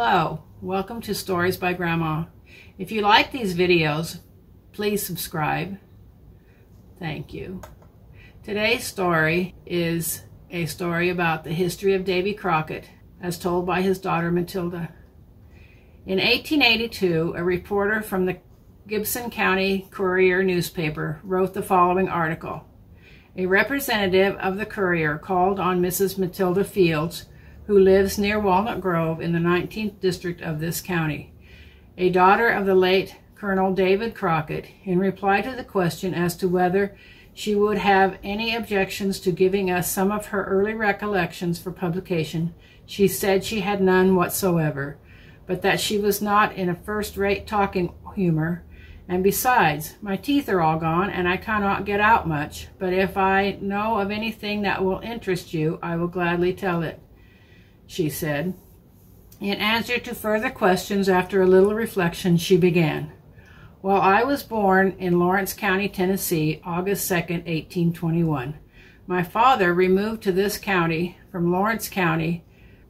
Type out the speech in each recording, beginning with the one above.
Hello, welcome to Stories by Grandma. If you like these videos, please subscribe. Thank you. Today's story is a story about the history of Davy Crockett, as told by his daughter Matilda. In 1882, a reporter from the Gibson County Courier newspaper wrote the following article. A representative of the Courier called on Mrs. Matilda Fields, who lives near Walnut Grove in the 19th district of this county, a daughter of the late Colonel David Crockett, in reply to the question as to whether she would have any objections to giving us some of her early recollections for publication. She said she had none whatsoever, but that she was not in a first-rate talking humor, and besides, my teeth are all gone and I cannot get out much, but if I know of anything that will interest you, I will gladly tell it, she said. In answer to further questions, after a little reflection, she began. Well, I was born in Lawrence County, Tennessee, August 2nd, 1821. My father removed to this county from Lawrence County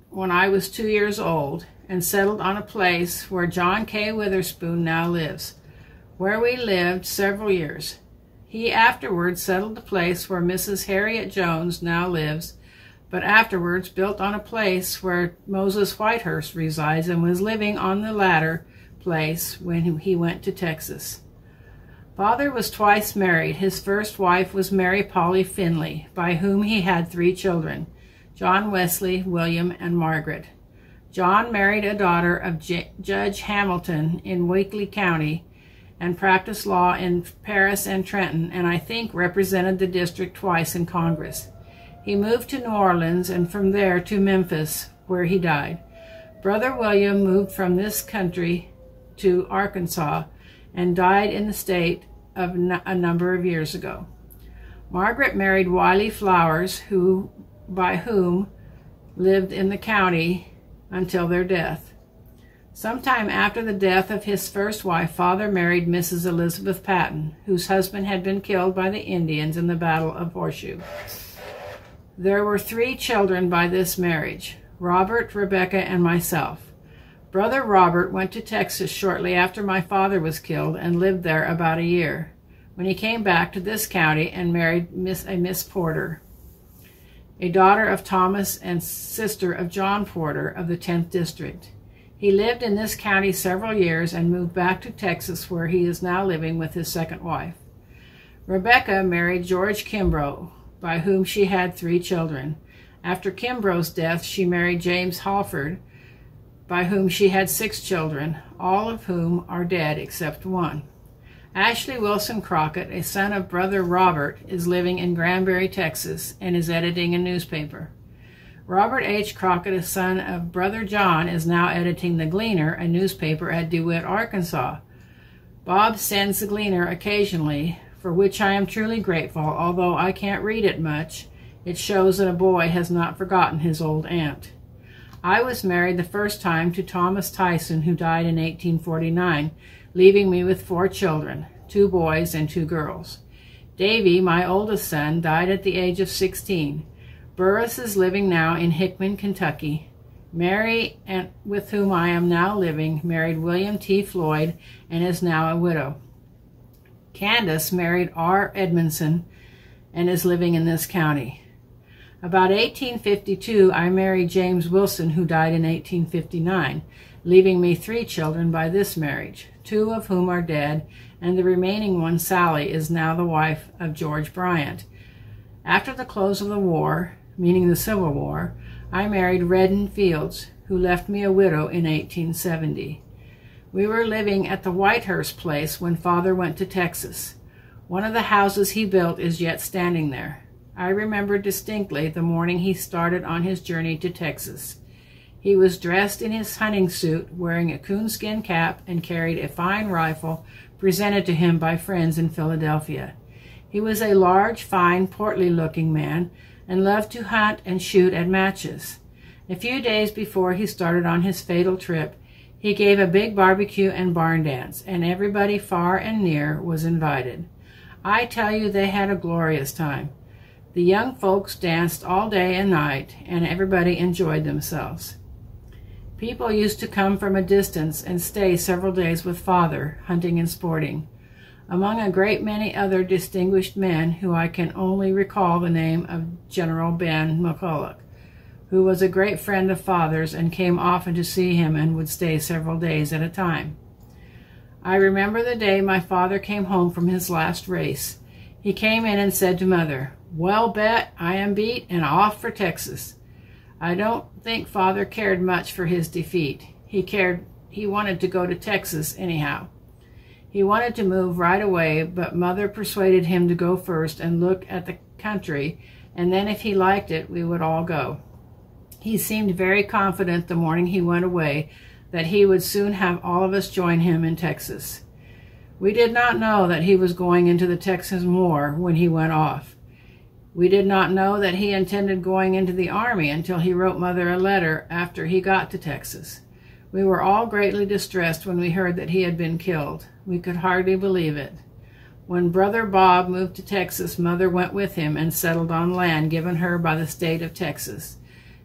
when I was 2 years old and settled on a place where John K. Witherspoon now lives, where we lived several years. He afterwards settled the place where Mrs. Harriet Jones now lives, but afterwards built on a place where Moses Whitehurst resides and was living on the latter place when he went to Texas. Father was twice married. His first wife was Mary Polly Finley, by whom he had 3 children, John Wesley, William, and Margaret. John married a daughter of Judge Hamilton in Weakley County and practiced law in Paris and Trenton, and I think represented the district twice in Congress. He moved to New Orleans and from there to Memphis, where he died. Brother William moved from this country to Arkansas and died in the state of a number of years ago. Margaret married Wiley Flowers, by whom lived in the county until their death. Sometime after the death of his first wife, Father married Mrs. Elizabeth Patton, whose husband had been killed by the Indians in the Battle of Horseshoe. There were 3 children by this marriage, Robert, Rebecca, and myself. Brother Robert went to Texas shortly after my father was killed and lived there about a year, when he came back to this county and married a Miss Porter, a daughter of Thomas and sister of John Porter of the 10th district. He lived in this county several years and moved back to Texas, where he is now living with his second wife. Rebecca married George Kimbrough, by whom she had 3 children. After Kimbrough's death, she married James Halford, by whom she had 6 children, all of whom are dead except one. Ashley Wilson Crockett, a son of Brother Robert, is living in Granbury, Texas, and is editing a newspaper. Robert H. Crockett, a son of Brother John, is now editing the Gleaner, a newspaper at DeWitt, Arkansas. Bob sends the Gleaner occasionally, for which I am truly grateful, although I can't read it much. It shows that a boy has not forgotten his old aunt. I was married the first time to Thomas Tyson, who died in 1849, leaving me with 4 children, 2 boys and 2 girls. Davy, my oldest son, died at the age of 16. Burris is living now in Hickman, Kentucky. Mary, with whom I am now living, married William T. Floyd and is now a widow. Candace married R. Edmondson and is living in this county. About 1852, I married James Wilson, who died in 1859, leaving me 3 children by this marriage, 2 of whom are dead, and the remaining one, Sally, is now the wife of George Bryant. After the close of the war, meaning the Civil War, I married Redden Fields, who left me a widow in 1870. We were living at the Whitehurst place when Father went to Texas. One of the houses he built is yet standing there. I remember distinctly the morning he started on his journey to Texas. He was dressed in his hunting suit, wearing a coonskin cap, and carried a fine rifle presented to him by friends in Philadelphia. He was a large, fine, portly-looking man, and loved to hunt and shoot at matches. A few days before he started on his fatal trip, he gave a big barbecue and barn dance, and everybody far and near was invited. I tell you, they had a glorious time. The young folks danced all day and night, and everybody enjoyed themselves. People used to come from a distance and stay several days with Father, hunting and sporting, among a great many other distinguished men who I can only recall the name of General Ben McCulloch, who was a great friend of Father's and came often to see him and would stay several days at a time. I remember the day my father came home from his last race. He came in and said to Mother, "Well, Bet, I am beat and off for Texas." I don't think Father cared much for his defeat. He wanted to go to Texas anyhow. He wanted to move right away, but Mother persuaded him to go first and look at the country, and then if he liked it, we would all go. He seemed very confident the morning he went away that he would soon have all of us join him in Texas. We did not know that he was going into the Texan War when he went off. We did not know that he intended going into the Army until he wrote Mother a letter after he got to Texas. We were all greatly distressed when we heard that he had been killed. We could hardly believe it. When Brother Bob moved to Texas, Mother went with him and settled on land given her by the state of Texas.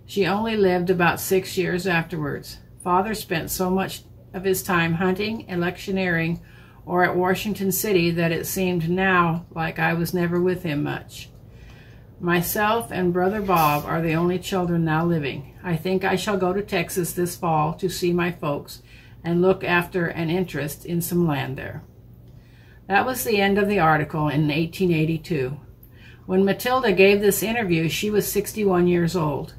She only lived about 6 years afterwards. Father spent so much of his time hunting, electioneering, or at Washington City that it seemed now like I was never with him much. Myself and Brother Bob are the only children now living. I think I shall go to Texas this fall to see my folks and look after an interest in some land there. That was the end of the article in 1882. When Matilda gave this interview, she was 61 years old.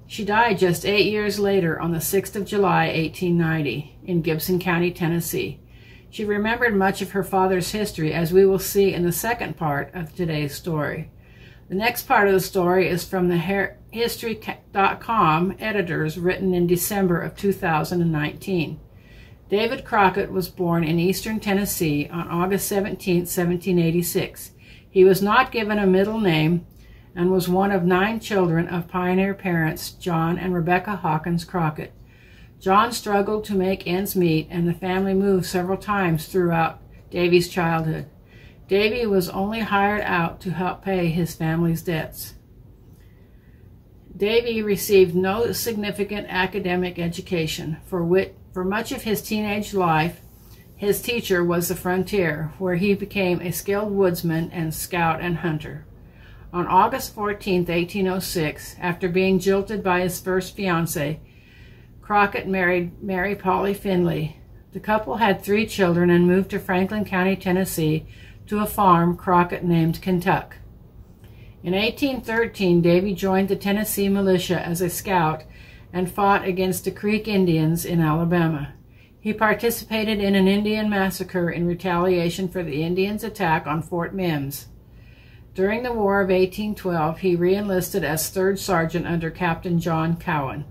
She died just 8 years later on the 6th of July, 1890, in Gibson County, Tennessee. She remembered much of her father's history, as we will see in the second part of today's story. The next part of the story is from the History.com editors, written in December of 2019. David Crockett was born in eastern Tennessee on August 17, 1786. He was not given a middle name and was one of 9 children of pioneer parents John and Rebecca Hawkins Crockett. John struggled to make ends meet, and the family moved several times throughout Davy's childhood. Davy was only hired out to help pay his family's debts. Davy received no significant academic education. For much of his teenage life, his teacher was the frontier, where he became a skilled woodsman and scout and hunter. On August 14, 1806, after being jilted by his first fiancée, Crockett married Mary Polly Finley. The couple had 3 children and moved to Franklin County, Tennessee, to a farm Crockett named Kentuck. In 1813, Davy joined the Tennessee militia as a scout and fought against the Creek Indians in Alabama. He participated in an Indian massacre in retaliation for the Indians' attack on Fort Mims. During the War of 1812, he re-enlisted as 3rd Sergeant under Captain John Cowan.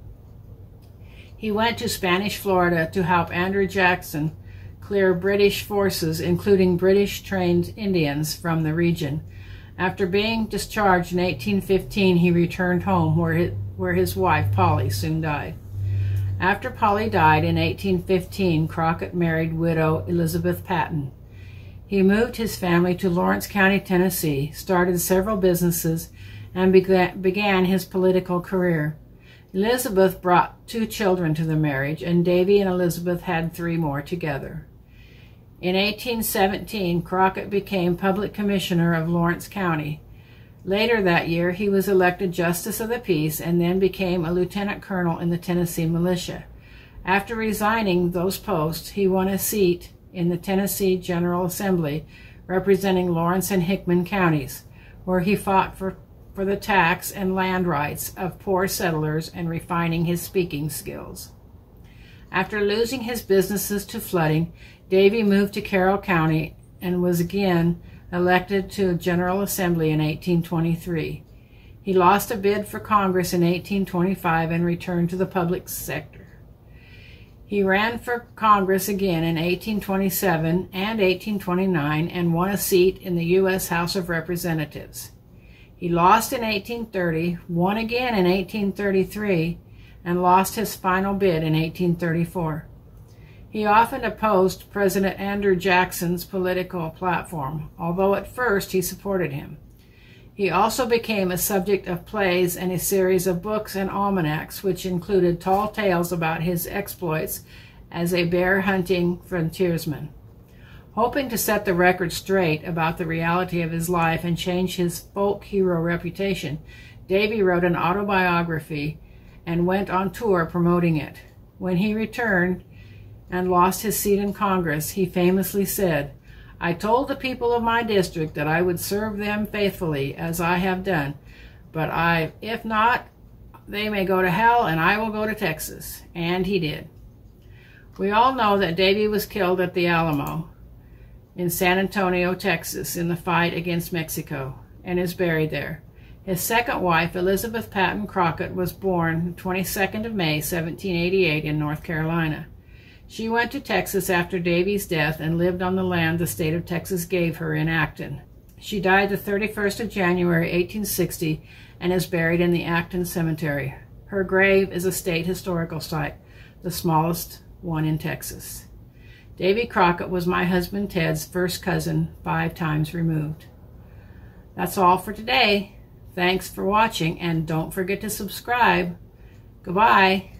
He went to Spanish Florida to help Andrew Jackson clear British forces, including British-trained Indians, from the region. After being discharged in 1815, he returned home, where his wife, Polly, soon died. After Polly died in 1815, Crockett married widow Elizabeth Patton. He moved his family to Lawrence County, Tennessee, started several businesses, and began his political career. Elizabeth brought 2 children to the marriage, and Davy and Elizabeth had 3 more together. In 1817, Crockett became public commissioner of Lawrence County. Later that year, he was elected Justice of the Peace and then became a lieutenant colonel in the Tennessee militia. After resigning those posts, he won a seat in the Tennessee General Assembly, representing Lawrence and Hickman counties, where he fought for the tax and land rights of poor settlers and refining his speaking skills. After losing his businesses to flooding, Davy moved to Carroll County and was again elected to General Assembly in 1823. He lost a bid for Congress in 1825 and returned to the public sector. He ran for Congress again in 1827 and 1829 and won a seat in the U.S. House of Representatives. He lost in 1830, won again in 1833, and lost his final bid in 1834. He often opposed President Andrew Jackson's political platform, although at first he supported him. He also became a subject of plays and a series of books and almanacs, which included tall tales about his exploits as a bear-hunting frontiersman. Hoping to set the record straight about the reality of his life and change his folk hero reputation, Davy wrote an autobiography and went on tour promoting it. When he returned and lost his seat in Congress, he famously said, "I told the people of my district that I would serve them faithfully, as I have done, but if not, they may go to hell and I will go to Texas." And he did. We all know that Davy was killed at the Alamo in San Antonio, Texas, in the fight against Mexico, and is buried there. His second wife, Elizabeth Patton Crockett, was born 22nd of May, 1788, in North Carolina. She went to Texas after Davy's death and lived on the land the state of Texas gave her in Acton. She died the 31st of January, 1860, and is buried in the Acton Cemetery. Her grave is a state historical site, the smallest one in Texas. Davy Crockett was my husband Ted's first cousin, 5 times removed. That's all for today. Thanks for watching, and don't forget to subscribe. Goodbye.